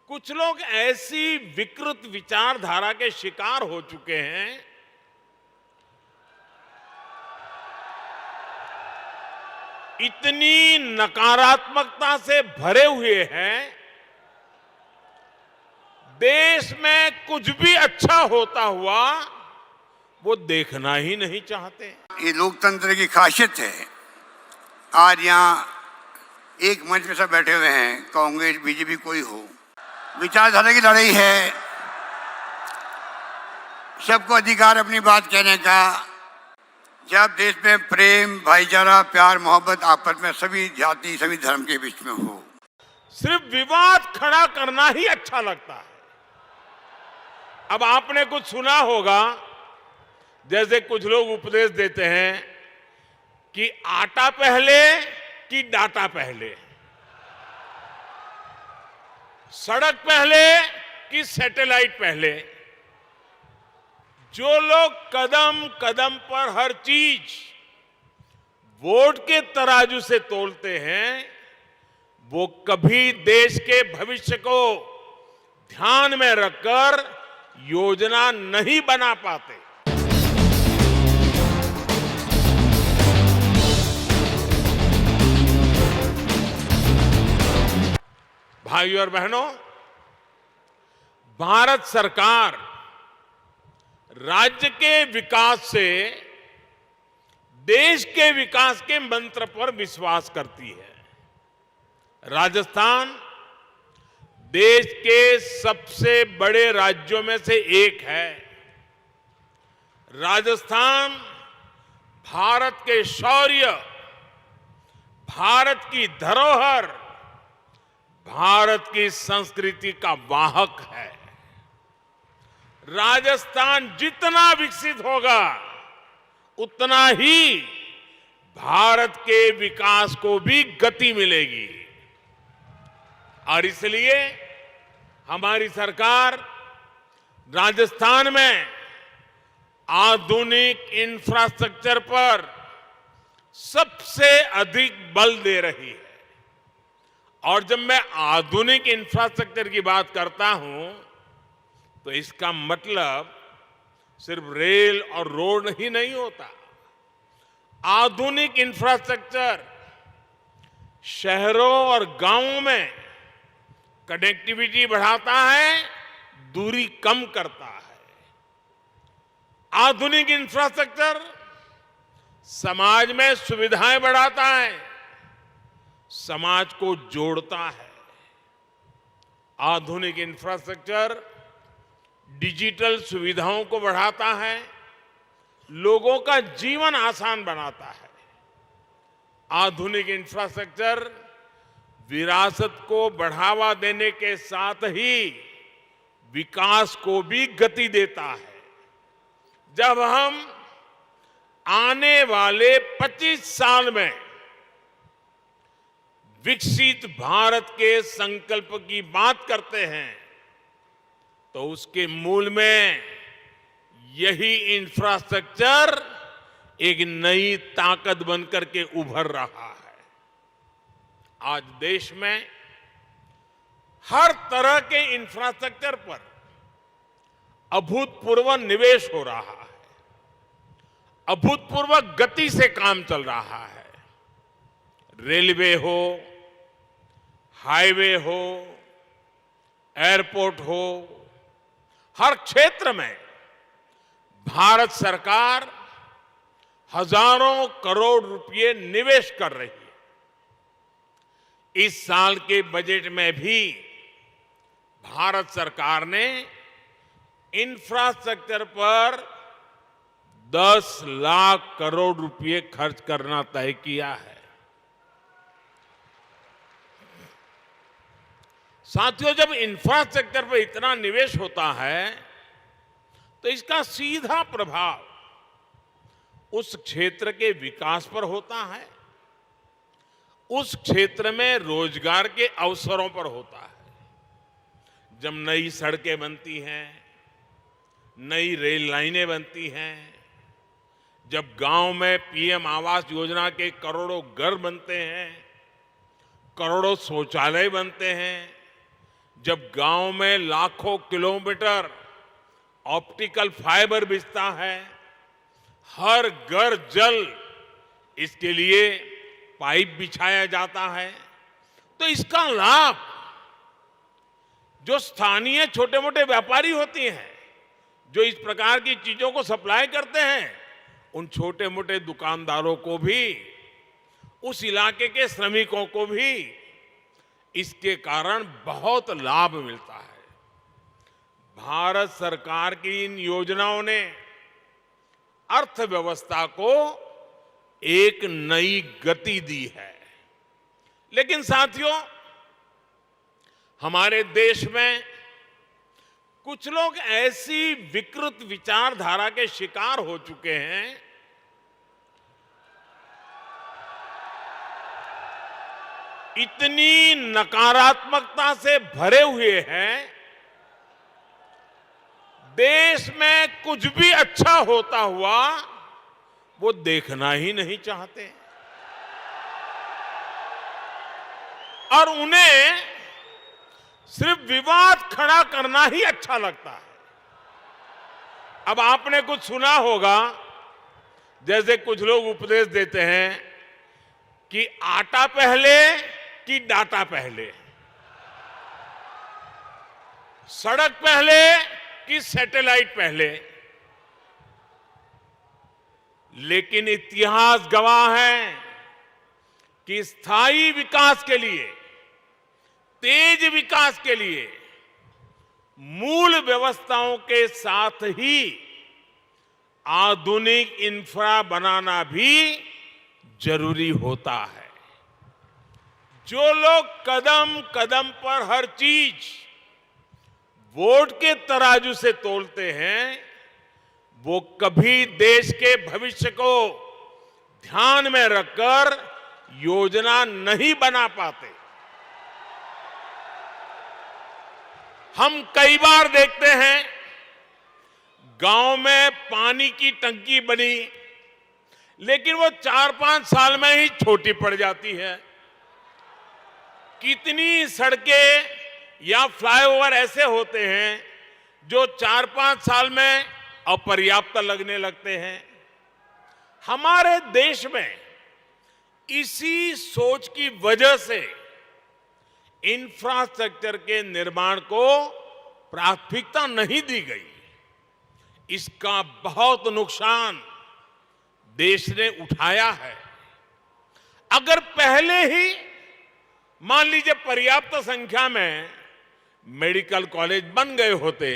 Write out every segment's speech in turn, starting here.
कुछ लोग ऐसी विकृत विचारधारा के शिकार हो चुके हैं इतनी नकारात्मकता से भरे हुए हैं देश में कुछ भी अच्छा होता हुआ वो देखना ही नहीं चाहते। ये लोकतंत्र की खासियत है। आज यहाँ एक मंच पे सब बैठे हुए हैं, कांग्रेस बीजेपी कोई हो, विचारधारा की लड़ाई है। सबको अधिकार अपनी बात कहने का। जब देश में प्रेम, भाईचारा, प्यार, मोहब्बत आपस में सभी जाति सभी धर्म के बीच में हो, सिर्फ विवाद खड़ा करना ही अच्छा लगता है। अब आपने कुछ सुना होगा, जैसे कुछ लोग उपदेश देते हैं कि आटा पहले कि डाटा पहले, सड़क पहले कि सैटेलाइट पहले। जो लोग कदम कदम पर हर चीज वोट के तराजू से तोलते हैं वो कभी देश के भविष्य को ध्यान में रखकर योजना नहीं बना पाते। भाइयों और बहनों, भारत सरकार राज्य के विकास से देश के विकास के मंत्र पर विश्वास करती है। राजस्थान देश के सबसे बड़े राज्यों में से एक है। राजस्थान भारत के शौर्य, भारत की धरोहर, भारत की संस्कृति का वाहक है। राजस्थान जितना विकसित होगा उतना ही भारत के विकास को भी गति मिलेगी। और इसलिए हमारी सरकार राजस्थान में आधुनिक इंफ्रास्ट्रक्चर पर सबसे अधिक बल दे रही है। और जब मैं आधुनिक इंफ्रास्ट्रक्चर की बात करता हूं तो इसका मतलब सिर्फ रेल और रोड ही नहीं होता। आधुनिक इंफ्रास्ट्रक्चर शहरों और गांवों में कनेक्टिविटी बढ़ाता है, दूरी कम करता है। आधुनिक इंफ्रास्ट्रक्चर समाज में सुविधाएं बढ़ाता है, समाज को जोड़ता है। आधुनिक इंफ्रास्ट्रक्चर डिजिटल सुविधाओं को बढ़ाता है, लोगों का जीवन आसान बनाता है। आधुनिक इंफ्रास्ट्रक्चर विरासत को बढ़ावा देने के साथ ही विकास को भी गति देता है। जब हम आने वाले 25 साल में विकसित भारत के संकल्प की बात करते हैं तो उसके मूल में यही इंफ्रास्ट्रक्चर एक नई ताकत बनकर के उभर रहा है। आज देश में हर तरह के इंफ्रास्ट्रक्चर पर अभूतपूर्व निवेश हो रहा है, अभूतपूर्व गति से काम चल रहा है। रेलवे हो, हाईवे हो, एयरपोर्ट हो, हर क्षेत्र में भारत सरकार हजारों करोड़ रुपए निवेश कर रही है। इस साल के बजट में भी भारत सरकार ने इंफ्रास्ट्रक्चर पर 10 लाख करोड़ रुपए खर्च करना तय किया है। साथियों, जब इंफ्रास्ट्रक्चर पर इतना निवेश होता है तो इसका सीधा प्रभाव उस क्षेत्र के विकास पर होता है, उस क्षेत्र में रोजगार के अवसरों पर होता है। जब नई सड़कें बनती हैं, नई रेल लाइनें बनती हैं, जब गांव में पीएम आवास योजना के करोड़ों घर बनते हैं, करोड़ों शौचालय बनते हैं, जब गांव में लाखों किलोमीटर ऑप्टिकल फाइबर बिछता है, हर घर जल इसके लिए पाइप बिछाया जाता है, तो इसका लाभ जो स्थानीय छोटे मोटे व्यापारी होती हैं, जो इस प्रकार की चीजों को सप्लाई करते हैं, उन छोटे मोटे दुकानदारों को भी, उस इलाके के श्रमिकों को भी इसके कारण बहुत लाभ मिलता है। भारत सरकार की इन योजनाओं ने अर्थव्यवस्था को एक नई गति दी है। लेकिन साथियों, हमारे देश में कुछ लोग ऐसी विकृत विचारधारा के शिकार हो चुके हैं इतनी नकारात्मकता से भरे हुए हैं, देश में कुछ भी अच्छा होता हुआ वो देखना ही नहीं चाहते और उन्हें सिर्फ विवाद खड़ा करना ही अच्छा लगता है। अब आपने कुछ सुना होगा, जैसे कुछ लोग उपदेश देते हैं कि आटा पहले कि डाटा पहले, सड़क पहले कि सैटेलाइट पहले। लेकिन इतिहास गवाह है कि स्थायी विकास के लिए, तेज विकास के लिए मूल व्यवस्थाओं के साथ ही आधुनिक इंफ्रा बनाना भी जरूरी होता है। जो लोग कदम कदम पर हर चीज वोट के तराजू से तोलते हैं, वो कभी देश के भविष्य को ध्यान में रखकर योजना नहीं बना पाते। हम कई बार देखते हैं गांव में पानी की टंकी बनी, लेकिन वो 4-5 साल में ही छोटी पड़ जाती है। कितनी सड़कें या फ्लाईओवर ऐसे होते हैं जो 4-5 साल में अपर्याप्त लगने लगते हैं। हमारे देश में इसी सोच की वजह से इंफ्रास्ट्रक्चर के निर्माण को प्राथमिकता नहीं दी गई। इसका बहुत नुकसान देश ने उठाया है। अगर पहले ही मान लीजिए पर्याप्त संख्या में मेडिकल कॉलेज बन गए होते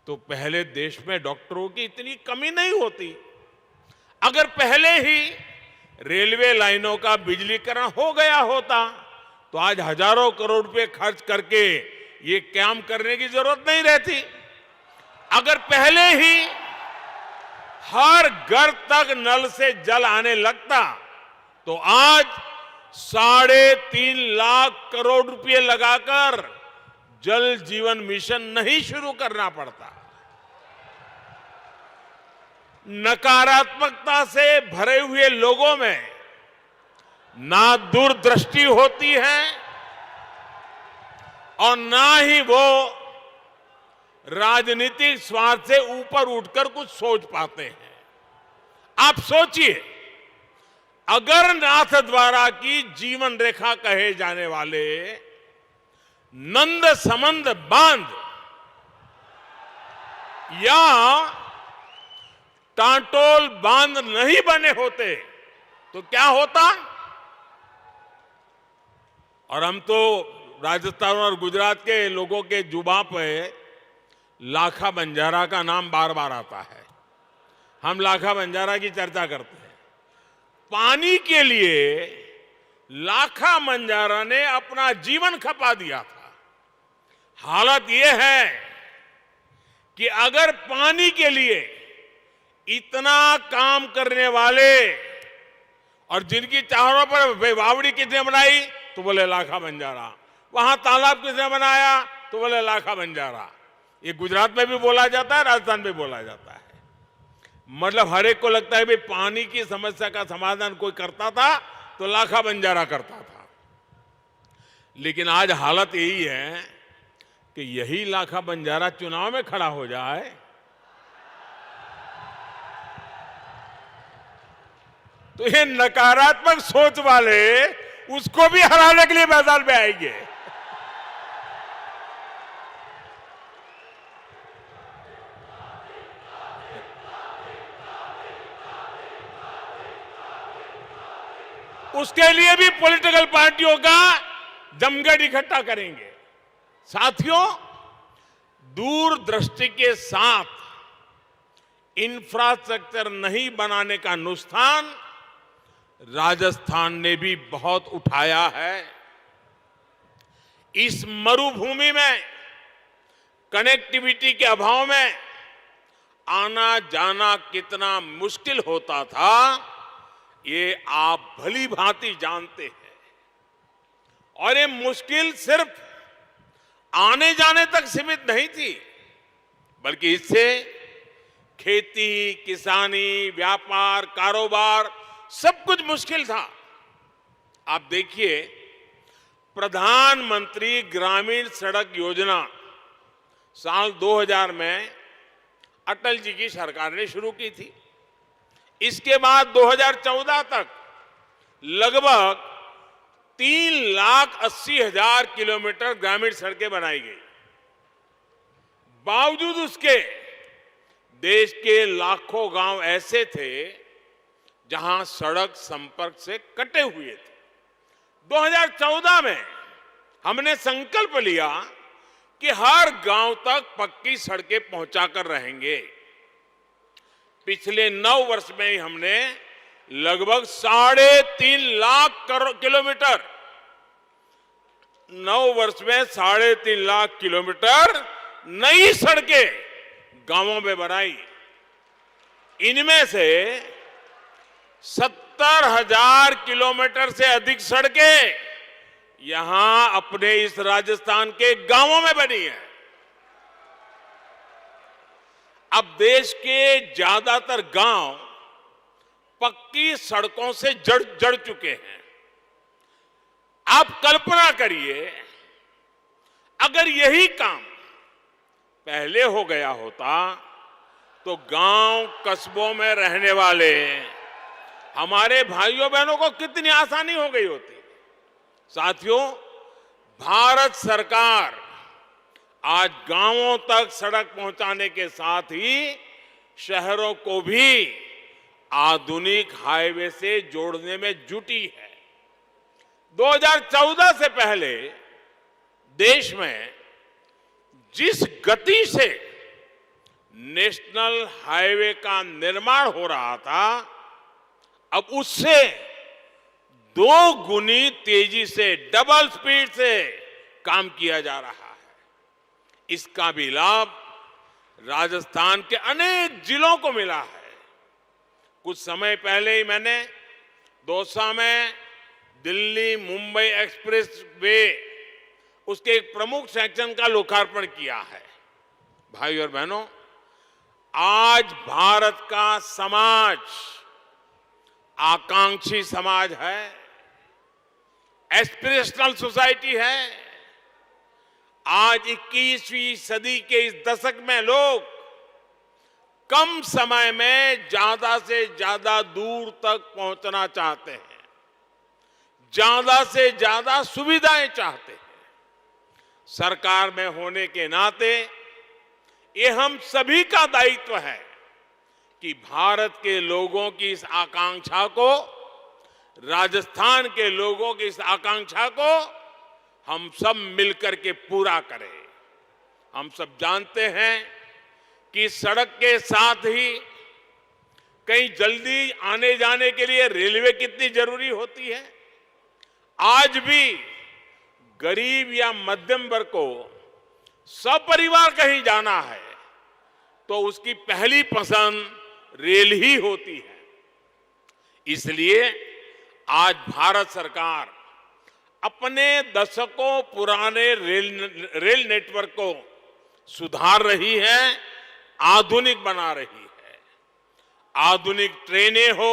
तो पहले देश में डॉक्टरों की इतनी कमी नहीं होती। अगर पहले ही रेलवे लाइनों का बिजलीकरण हो गया होता तो आज हजारों करोड़ रुपए खर्च करके ये काम करने की जरूरत नहीं रहती। अगर पहले ही हर घर तक नल से जल आने लगता तो आज 3.5 लाख करोड़ रुपए लगाकर जल जीवन मिशन नहीं शुरू करना पड़ता। नकारात्मकता से भरे हुए लोगों में ना दूरदृष्टि होती है और ना ही वो राजनीतिक स्वार्थ से ऊपर उठकर कुछ सोच पाते हैं। आप सोचिए, अगर नाथ द्वारा की जीवन रेखा कहे जाने वाले नंद समंद बांध या टांटोल बांध नहीं बने होते तो क्या होता। और हम तो राजस्थान और गुजरात के लोगों के जुबान पे लाखा बंजारा का नाम बार बार आता है। हम लाखा बंजारा की चर्चा करते हैं। पानी के लिए लाखा बंजारा ने अपना जीवन खपा दिया था। हालत यह है कि अगर पानी के लिए इतना काम करने वाले और जिनकी चारों पर बावड़ी किसने बनाई तो बोले लाखा बंजारा, वहां तालाब किसने बनाया तो बोले लाखा बंजारा। ये गुजरात में भी बोला जाता है, राजस्थान में बोला जाता है। मतलब हर एक को लगता है भाई पानी की समस्या का समाधान कोई करता था तो लाखा बंजारा करता था। लेकिन आज हालत यही है कि यही लाखा बंजारा चुनाव में खड़ा हो जाए तो ये नकारात्मक सोच वाले उसको भी हराने के लिए मैदान में आएंगे। उसके लिए भी पॉलिटिकल पार्टियों का जमघट इकट्ठा करेंगे। साथियों, दूरदृष्टि के साथ इंफ्रास्ट्रक्चर नहीं बनाने का नुकसान राजस्थान ने भी बहुत उठाया है। इस मरुभूमि में कनेक्टिविटी के अभाव में आना जाना कितना मुश्किल होता था, ये आप भली भांति जानते हैं। और ये मुश्किल सिर्फ आने जाने तक सीमित नहीं थी, बल्कि इससे खेती, किसानी, व्यापार, कारोबार सब कुछ मुश्किल था। आप देखिए, प्रधानमंत्री ग्रामीण सड़क योजना साल 2000 में अटल जी की सरकार ने शुरू की थी। इसके बाद 2014 तक लगभग 3,80,000 किलोमीटर ग्रामीण सड़कें बनाई गई। बावजूद उसके देश के लाखों गांव ऐसे थे जहां सड़क संपर्क से कटे हुए थे। 2014 में हमने संकल्प लिया कि हर गांव तक पक्की सड़कें पहुंचाकर रहेंगे। पिछले 9 वर्ष में ही हमने लगभग 3.5 लाख किलोमीटर 9 वर्ष में 3.5 लाख किलोमीटर नई सड़कें गांवों में बनाई। इनमें से 70,000 किलोमीटर से अधिक सड़कें यहां अपने इस राजस्थान के गांवों में बनी है। अब देश के ज्यादातर गांव पक्की सड़कों से जड़ चुके हैं। आप कल्पना करिए, अगर यही काम पहले हो गया होता तो गांव कस्बों में रहने वाले हमारे भाइयों बहनों को कितनी आसानी हो गई होती। साथियों, भारत सरकार आज गांवों तक सड़क पहुंचाने के साथ ही शहरों को भी आधुनिक हाईवे से जोड़ने में जुटी है। 2014 से पहले देश में जिस गति से नेशनल हाईवे का निर्माण हो रहा था, अब उससे 2 गुनी तेजी से, डबल स्पीड से काम किया जा रहा है। इसका भी लाभ राजस्थान के अनेक जिलों को मिला है। कुछ समय पहले ही मैंने दौसा में दिल्ली मुंबई एक्सप्रेस वे, उसके एक प्रमुख सेक्शन का लोकार्पण किया है। भाई और बहनों, आज भारत का समाज आकांक्षी समाज है, एस्पिरेशनल सोसाइटी है। आज 21वीं सदी के इस दशक में लोग कम समय में ज्यादा से ज्यादा दूर तक पहुंचना चाहते हैं, ज्यादा से ज्यादा सुविधाएं चाहते हैं। सरकार में होने के नाते ये हम सभी का दायित्व है कि भारत के लोगों की इस आकांक्षा को, राजस्थान के लोगों की इस आकांक्षा को हम सब मिलकर के पूरा करें। हम सब जानते हैं कि सड़क के साथ ही कहीं जल्दी आने जाने के लिए रेलवे कितनी जरूरी होती है। आज भी गरीब या मध्यम वर्ग को सपरिवार कहीं जाना है तो उसकी पहली पसंद रेल ही होती है। इसलिए आज भारत सरकार अपने दशकों पुराने रेल नेटवर्क को सुधार रही है, आधुनिक बना रही है। आधुनिक ट्रेनें हो,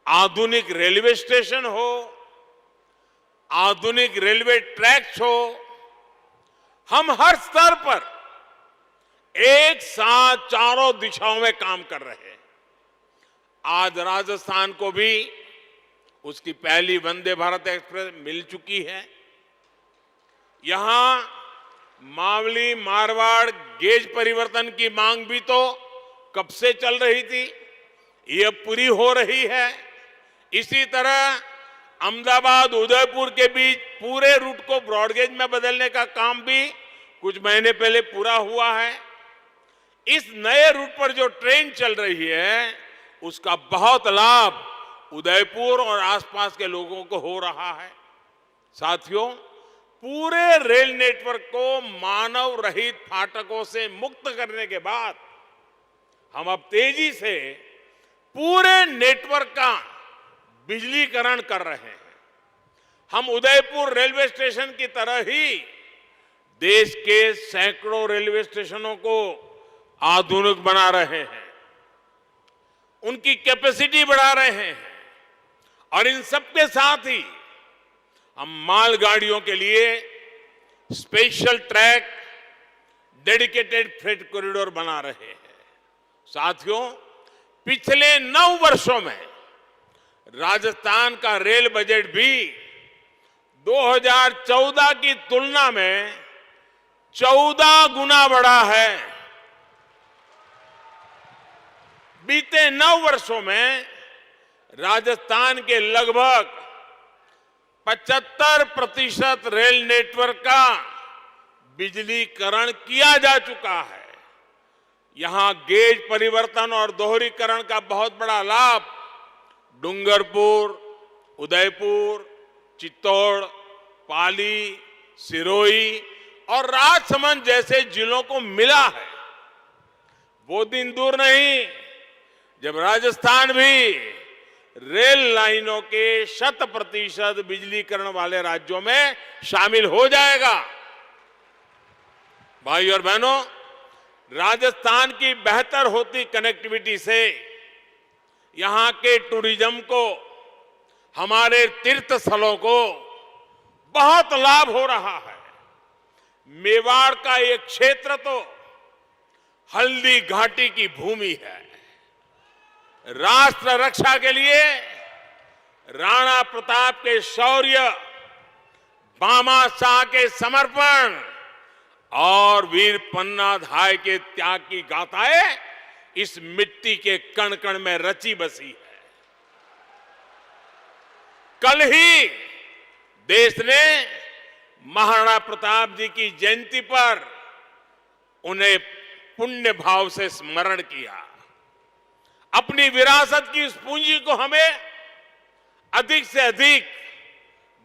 आधुनिक रेलवे स्टेशन हो, आधुनिक रेलवे ट्रैक्स हो, हम हर स्तर पर एक साथ चारों दिशाओं में काम कर रहे हैं। आज राजस्थान को भी उसकी पहली वंदे भारत एक्सप्रेस मिल चुकी है। यहां मावली मारवाड़ गेज परिवर्तन की मांग भी तो कब से चल रही थी, ये पूरी हो रही है। इसी तरह अहमदाबाद उदयपुर के बीच पूरे रूट को ब्रॉडगेज में बदलने का काम भी कुछ महीने पहले पूरा हुआ है। इस नए रूट पर जो ट्रेन चल रही है उसका बहुत लाभ उदयपुर और आसपास के लोगों को हो रहा है। साथियों, पूरे रेल नेटवर्क को मानव रहित फाटकों से मुक्त करने के बाद हम अब तेजी से पूरे नेटवर्क का बिजलीकरण कर रहे हैं। हम उदयपुर रेलवे स्टेशन की तरह ही देश के सैकड़ों रेलवे स्टेशनों को आधुनिक बना रहे हैं, उनकी कैपेसिटी बढ़ा रहे हैं और इन सबके साथ ही हम मालगाड़ियों के लिए special track, dedicated freight corridor बना रहे हैं। साथियों, पिछले 9 वर्षों में राजस्थान का रेल बजट भी 2014 की तुलना में 14 गुना बढ़ा है। बीते 9 वर्षों में राजस्थान के लगभग 75% रेल नेटवर्क का बिजलीकरण किया जा चुका है। यहां गेज परिवर्तन और दोहरीकरण का बहुत बड़ा लाभ डूंगरपुर, उदयपुर, चित्तौड़, पाली, सिरोही और राजसमंद जैसे जिलों को मिला है। वो दिन दूर नहीं जब राजस्थान भी रेल लाइनों के 100% बिजलीकरण वाले राज्यों में शामिल हो जाएगा। भाई और बहनों, राजस्थान की बेहतर होती कनेक्टिविटी से यहां के टूरिज्म को, हमारे तीर्थ स्थलों को बहुत लाभ हो रहा है। मेवाड़ का एक क्षेत्र तो हल्दी घाटी की भूमि है। राष्ट्र रक्षा के लिए राणा प्रताप के शौर्य, बामा शाह के समर्पण और वीर पन्ना धाय के त्याग की गाथाएं इस मिट्टी के कण कण में रची बसी है। कल ही देश ने महाराणा प्रताप जी की जयंती पर उन्हें पुण्य भाव से स्मरण किया। अपनी विरासत की इस पूंजी को हमें अधिक से अधिक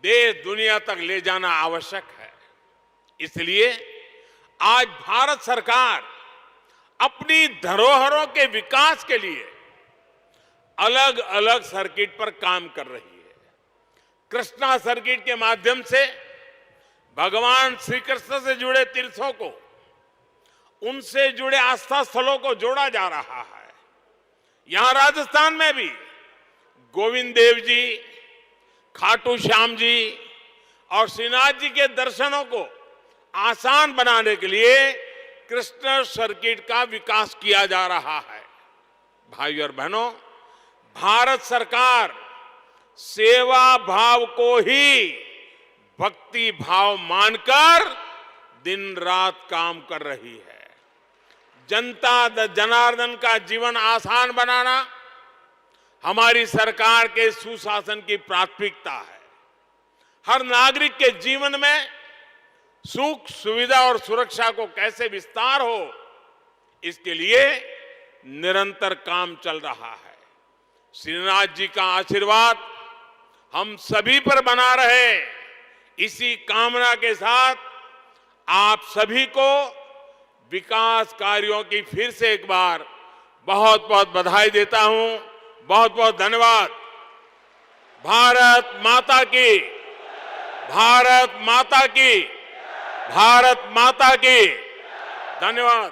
देश दुनिया तक ले जाना आवश्यक है। इसलिए आज भारत सरकार अपनी धरोहरों के विकास के लिए अलग अलग सर्किट पर काम कर रही है। कृष्णा सर्किट के माध्यम से भगवान श्री कृष्ण से जुड़े तीर्थों को, उनसे जुड़े आस्था स्थलों को जोड़ा जा रहा है। यहां राजस्थान में भी गोविंद देव जी, खाटू श्याम जी और श्रीनाथ जी के दर्शनों को आसान बनाने के लिए कृष्ण सर्किट का विकास किया जा रहा है। भाई और बहनों, भारत सरकार सेवा भाव को ही भक्ति भाव मानकर दिन रात काम कर रही है। जनता जनार्दन का जीवन आसान बनाना हमारी सरकार के सुशासन की प्राथमिकता है। हर नागरिक के जीवन में सुख, सुविधा और सुरक्षा को कैसे विस्तार हो, इसके लिए निरंतर काम चल रहा है। श्रीनाथ जी का आशीर्वाद हम सभी पर बना रहे, इसी कामना के साथ आप सभी को विकास कार्यों की फिर से एक बार बहुत बहुत बधाई देता हूं। बहुत बहुत धन्यवाद। भारत माता की, भारत माता की, भारत माता की। धन्यवाद।